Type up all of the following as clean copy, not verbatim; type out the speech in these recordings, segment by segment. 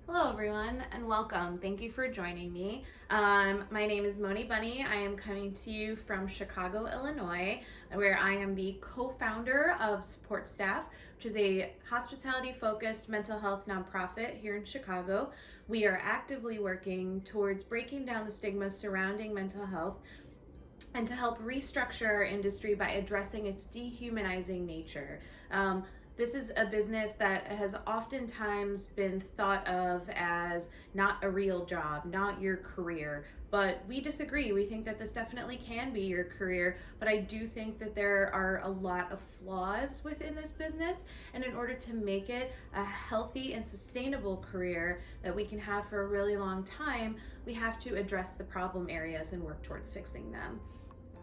Hello everyone and welcome. Thank you for joining me. My name is Mony Bunni. I am coming to you from Chicago, Illinois, where I am the co-founder of Support Staff, which is a hospitality-focused mental health nonprofit here in Chicago. We are actively working towards breaking down the stigma surrounding mental health and to help restructure our industry by addressing its dehumanizing nature. This is a business that has oftentimes been thought of as not a real job, not your career, but we disagree. We think that this definitely can be your career, but I do think that there are a lot of flaws within this business, and in order to make it a healthy and sustainable career that we can have for a really long time, we have to address the problem areas and work towards fixing them.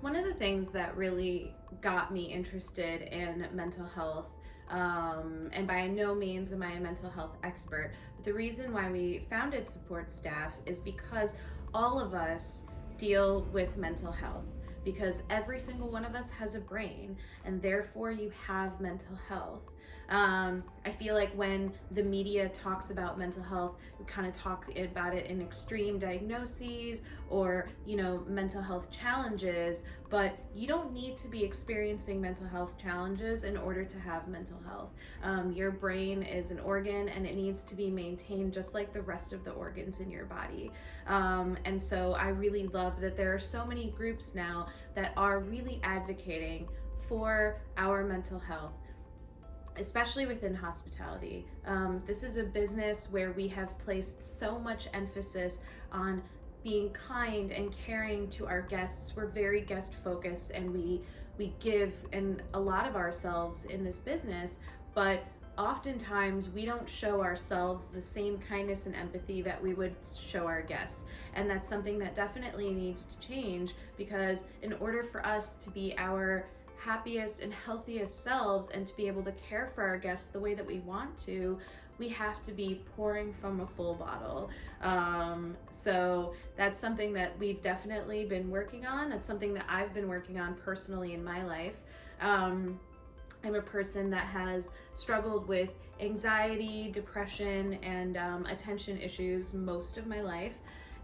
One of the things that really got me interested in mental health, and by no means am I a mental health expert, but the reason why we founded Support Staff is because all of us deal with mental health, because every single one of us has a brain, and therefore you have mental health. I feel like when the media talks about mental health, we kind of talk about it in extreme diagnoses or, mental health challenges, but you don't need to be experiencing mental health challenges in order to have mental health. Your brain is an organ and it needs to be maintained just like the rest of the organs in your body. And so I really love that there are so many groups now that are really advocating for our mental health, especially within hospitality. This is a business where we have placed so much emphasis on being kind and caring to our guests. We're very guest focused, and we give in a lot of ourselves in this business, but oftentimes we don't show ourselves the same kindness and empathy that we would show our guests. And that's something that definitely needs to change, because in order for us to be our happiest and healthiest selves and to be able to care for our guests the way that we want to, we have to be pouring from a full bottle. So that's something that we've definitely been working on. That's something that I've been working on personally in my life. I'm a person that has struggled with anxiety, depression, and attention issues most of my life.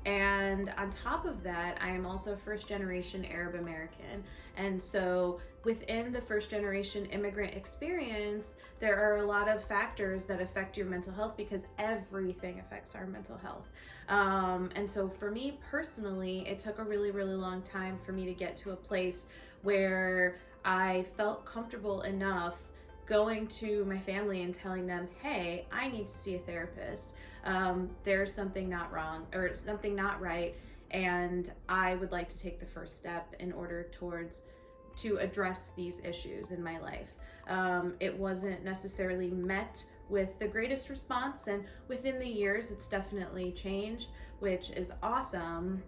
And on top of that, I am also first generation Arab American. And so within the first generation immigrant experience, there are a lot of factors that affect your mental health, because everything affects our mental health. And so for me personally, it took a really, really long time for me to get to a place where I felt comfortable enough going to my family and telling them, hey, I need to see a therapist. There's something not wrong or something not right, and I would like to take the first step in order to address these issues in my life. It wasn't necessarily met with the greatest response, and within the years it's definitely changed, which is awesome.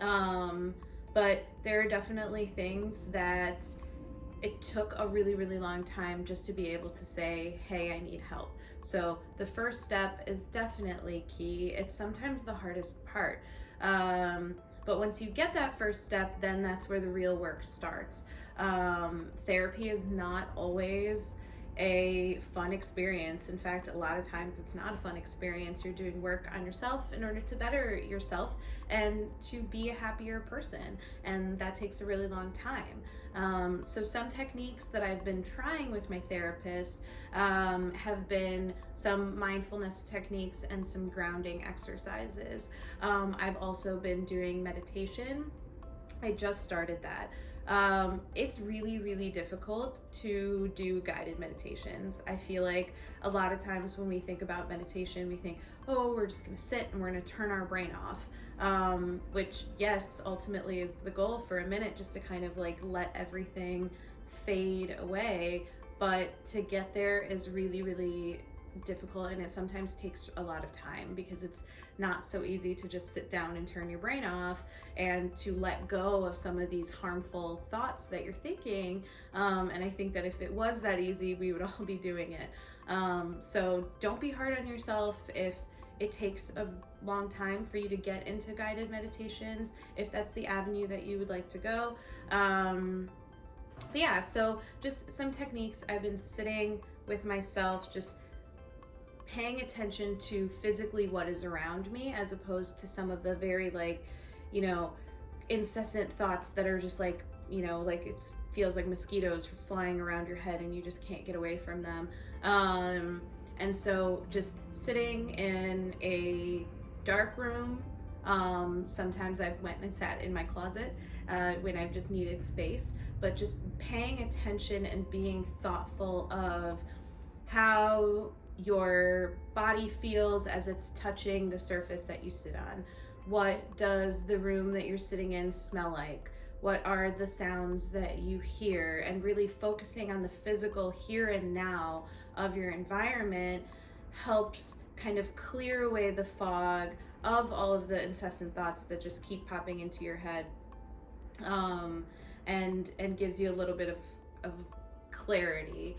But there are definitely things that it took a really, really long time just to be able to say, hey, I need help. So the first step is definitely key. It's sometimes the hardest part. But once you get that first step, then that's where the real work starts. Therapy is not always a fun experience. In fact, a lot of times it's not a fun experience. You're doing work on yourself in order to better yourself and to be a happier person, and that takes a really long time. So some techniques that I've been trying with my therapist have been some mindfulness techniques and some grounding exercises. I've also been doing meditation. I just started that. It's really, really difficult to do guided meditations. I feel like a lot of times when we think about meditation, we think, oh, we're just gonna sit and we're gonna turn our brain off, which, yes, ultimately is the goal for a minute, just to kind of like let everything fade away. But to get there is really, really difficult, and it sometimes takes a lot of time, because it's not so easy to just sit down and turn your brain off and to let go of some of these harmful thoughts that you're thinking. And I think that if it was that easy, we would all be doing it. So don't be hard on yourself if it takes a long time for you to get into guided meditations, if that's the avenue that you would like to go. But yeah, so just some techniques. I've been sitting with myself, just paying attention to physically what is around me, as opposed to some of the very like, you know, incessant thoughts that are just like, you know, like it feels like mosquitoes flying around your head and you just can't get away from them. And so just sitting in a dark room. Sometimes I've went and sat in my closet when I've just needed space, but just paying attention and being thoughtful of how your body feels as it's touching the surface that you sit on. What does the room that you're sitting in smell like? What are the sounds that you hear? And really focusing on the physical here and now of your environment helps kind of clear away the fog of all of the incessant thoughts that just keep popping into your head, and gives you a little bit of clarity.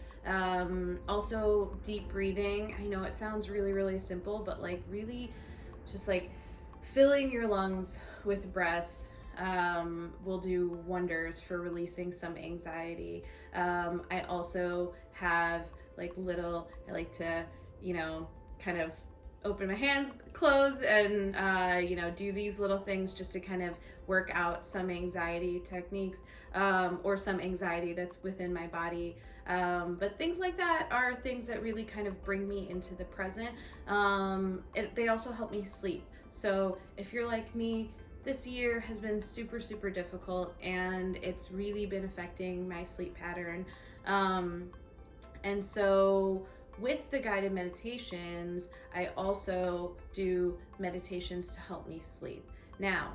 Also, deep breathing. I know it sounds really, really simple, but like really just like filling your lungs with breath will do wonders for releasing some anxiety. I also have like I like to, you know, kind of open my hands, close, and do these little things just to kind of work out some anxiety techniques, or some anxiety that's within my body. But things like that are things that really kind of bring me into the present. They also help me sleep. So if you're like me, this year has been super, super difficult, and it's really been affecting my sleep pattern. And so with the guided meditations, I also do meditations to help me sleep. Now,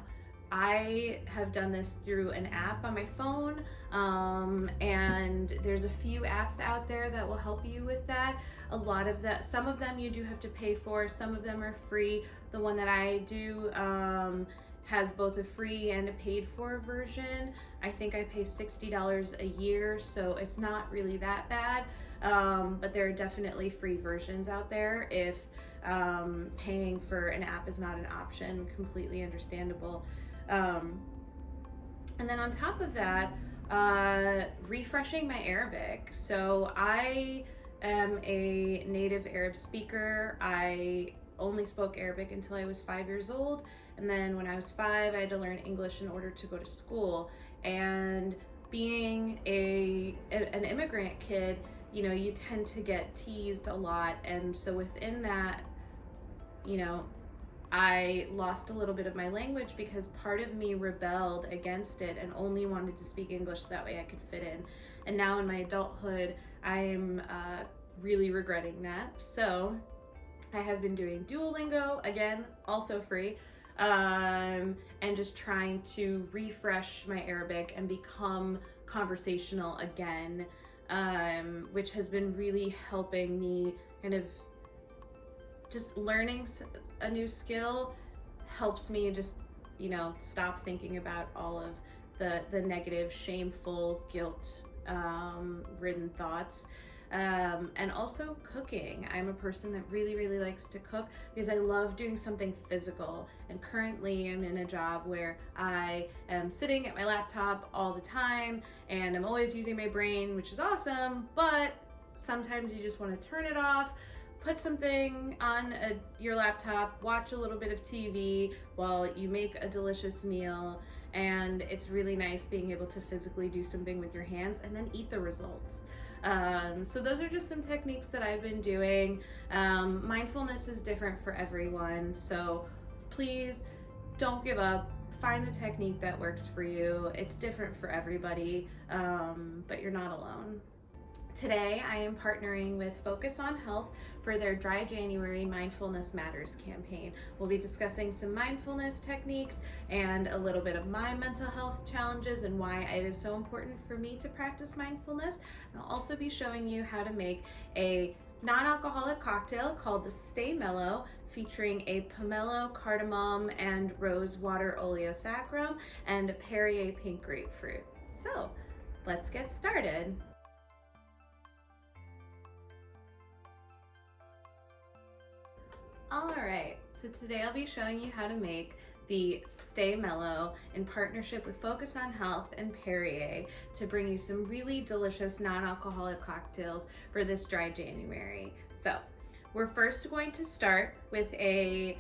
I have done this through an app on my phone, and there's a few apps out there that will help you with that. A lot of that, some of them you do have to pay for, some of them are free. The one that I do has both a free and a paid for version. I think I pay $60 a year, so it's not really that bad. But there are definitely free versions out there if paying for an app is not an option. Completely understandable. And then on top of that, refreshing my Arabic. So I am a native Arab speaker. I only spoke Arabic until I was 5 years old. And then when I was 5, I had to learn English in order to go to school. And being an immigrant kid, you know, you tend to get teased a lot. And so within that, you know, I lost a little bit of my language because part of me rebelled against it and only wanted to speak English so that way I could fit in. And now in my adulthood, I'm really regretting that. So I have been doing Duolingo, again, also free, and just trying to refresh my Arabic and become conversational again, which has been really helping me kind of just learning a new skill helps me just, you know, stop thinking about all of the negative, shameful, guilt ridden thoughts. And also cooking. I'm a person that really, really likes to cook because I love doing something physical. And currently I'm in a job where I am sitting at my laptop all the time and I'm always using my brain, which is awesome, but sometimes you just want to turn it off, put something on your laptop, watch a little bit of TV while you make a delicious meal. And it's really nice being able to physically do something with your hands and then eat the results. So those are just some techniques that I've been doing. Mindfulness is different for everyone, so please don't give up. Find the technique that works for you. It's different for everybody, but you're not alone. Today, I am partnering with Focus on Health for their Dry January Mindfulness Matters campaign. We'll be discussing some mindfulness techniques and a little bit of my mental health challenges and why it is so important for me to practice mindfulness. And I'll also be showing you how to make a non-alcoholic cocktail called the Stay Mellow, featuring a pomelo, cardamom, and rose water oleosaccharum and a Perrier pink grapefruit. So, let's get started. All right, so today I'll be showing you how to make the Stay Mellow in partnership with Focus on Health and Perrier to bring you some really delicious non-alcoholic cocktails for this dry January. So we're first going to start with a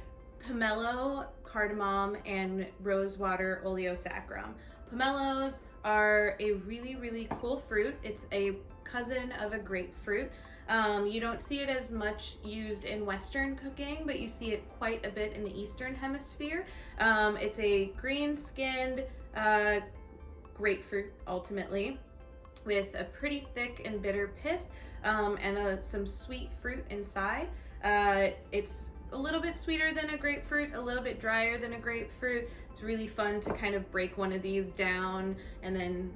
pomelo, cardamom, and rosewater oleosaccharum. Pomelos are a really cool fruit. It's a cousin of a grapefruit. You don't see it as much used in Western cooking, but you see it quite a bit in the Eastern Hemisphere. It's a green-skinned grapefruit, ultimately, with a pretty thick and bitter pith and some sweet fruit inside. It's a little bit sweeter than a grapefruit, a little bit drier than a grapefruit. It's really fun to kind of break one of these down and then,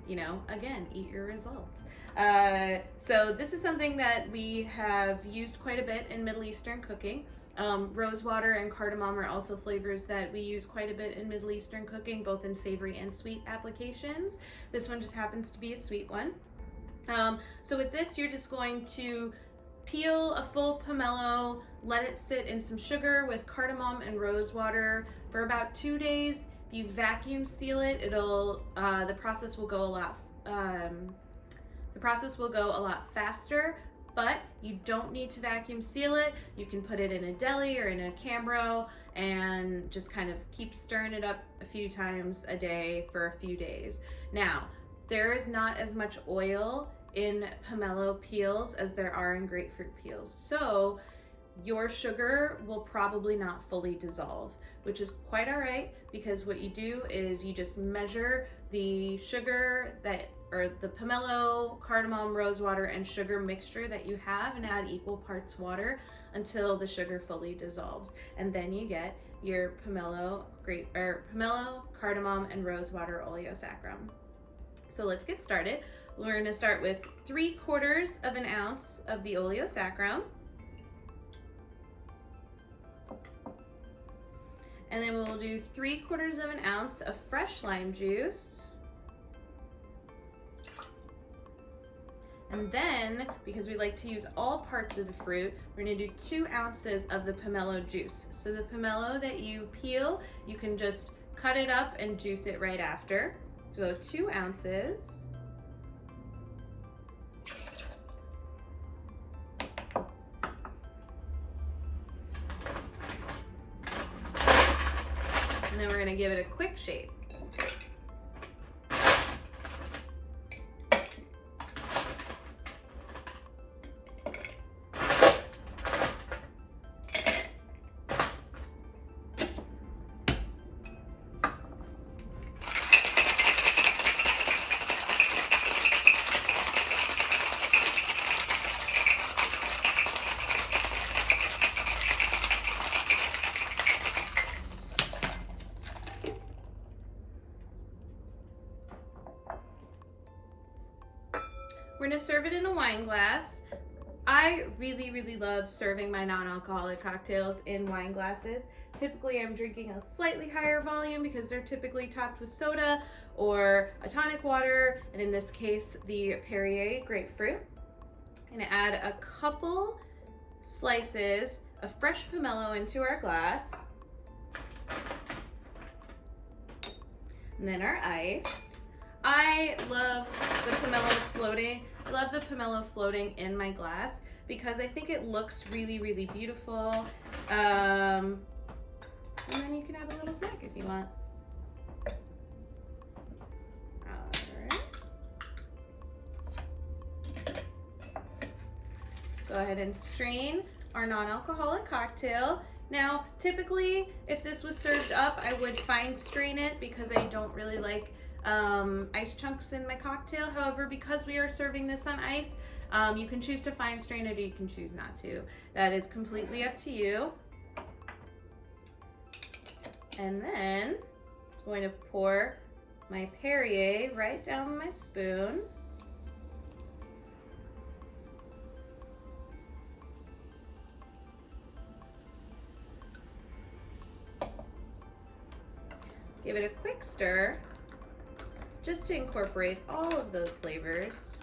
again, eat your results. So this is something that we have used quite a bit in Middle Eastern cooking. Rosewater and cardamom are also flavors that we use quite a bit in Middle Eastern cooking, both in savory and sweet applications. This one just happens to be a sweet one. So with this, you're just going to peel a full pomelo, let it sit in some sugar with cardamom and rosewater for about 2 days. If you vacuum seal it, the process will go a lot faster, but you don't need to vacuum seal it. You can put it in a deli or in a Cambro and just kind of keep stirring it up a few times a day for a few days. Now, there is not as much oil in pomelo peels as there are in grapefruit peels. So your sugar will probably not fully dissolve, which is quite all right, because what you do is you just measure the sugar or the pomelo, cardamom, rosewater, and sugar mixture that you have and add equal parts water until the sugar fully dissolves. And then you get your pomelo, cardamom, and rosewater oleosaccharum. So let's get started. We're going to start with 3/4 of an ounce of the oleosaccharum. And then we'll do 3/4 of an ounce of fresh lime juice. And then, because we like to use all parts of the fruit, we're going to do 2 ounces of the pomelo juice. So the pomelo that you peel, you can just cut it up and juice it right after. So 2 ounces. And then we're going to give it a quick shake. We're gonna serve it in a wine glass. I really love serving my non-alcoholic cocktails in wine glasses. Typically I'm drinking a slightly higher volume because they're typically topped with soda or a tonic water, and in this case, the Perrier grapefruit. I'm gonna add a couple slices of fresh pomelo into our glass. And then our ice. I love the pomelo floating. I love the pomelo floating in my glass because I think it looks really beautiful. And then you can have a little snack if you want. Alright. Go ahead and strain our non-alcoholic cocktail. Now, typically, if this was served up, I would fine strain it because I don't really like ice chunks in my cocktail. However, because we are serving this on ice, you can choose to fine strain it or you can choose not to. That is completely up to you. And then I'm going to pour my Perrier right down my spoon. Give it a quick stir just to incorporate all of those flavors.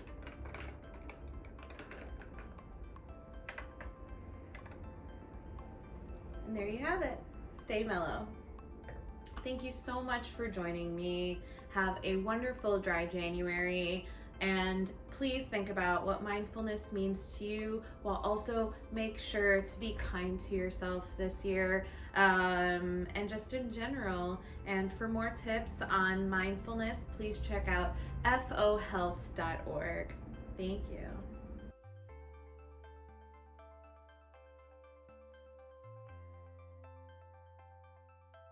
And there you have it. Stay mellow. Thank you so much for joining me. Have a wonderful dry January. And please think about what mindfulness means to you, while also make sure to be kind to yourself this year, and just in general. And for more tips on mindfulness, please check out fohealth.org. Thank you.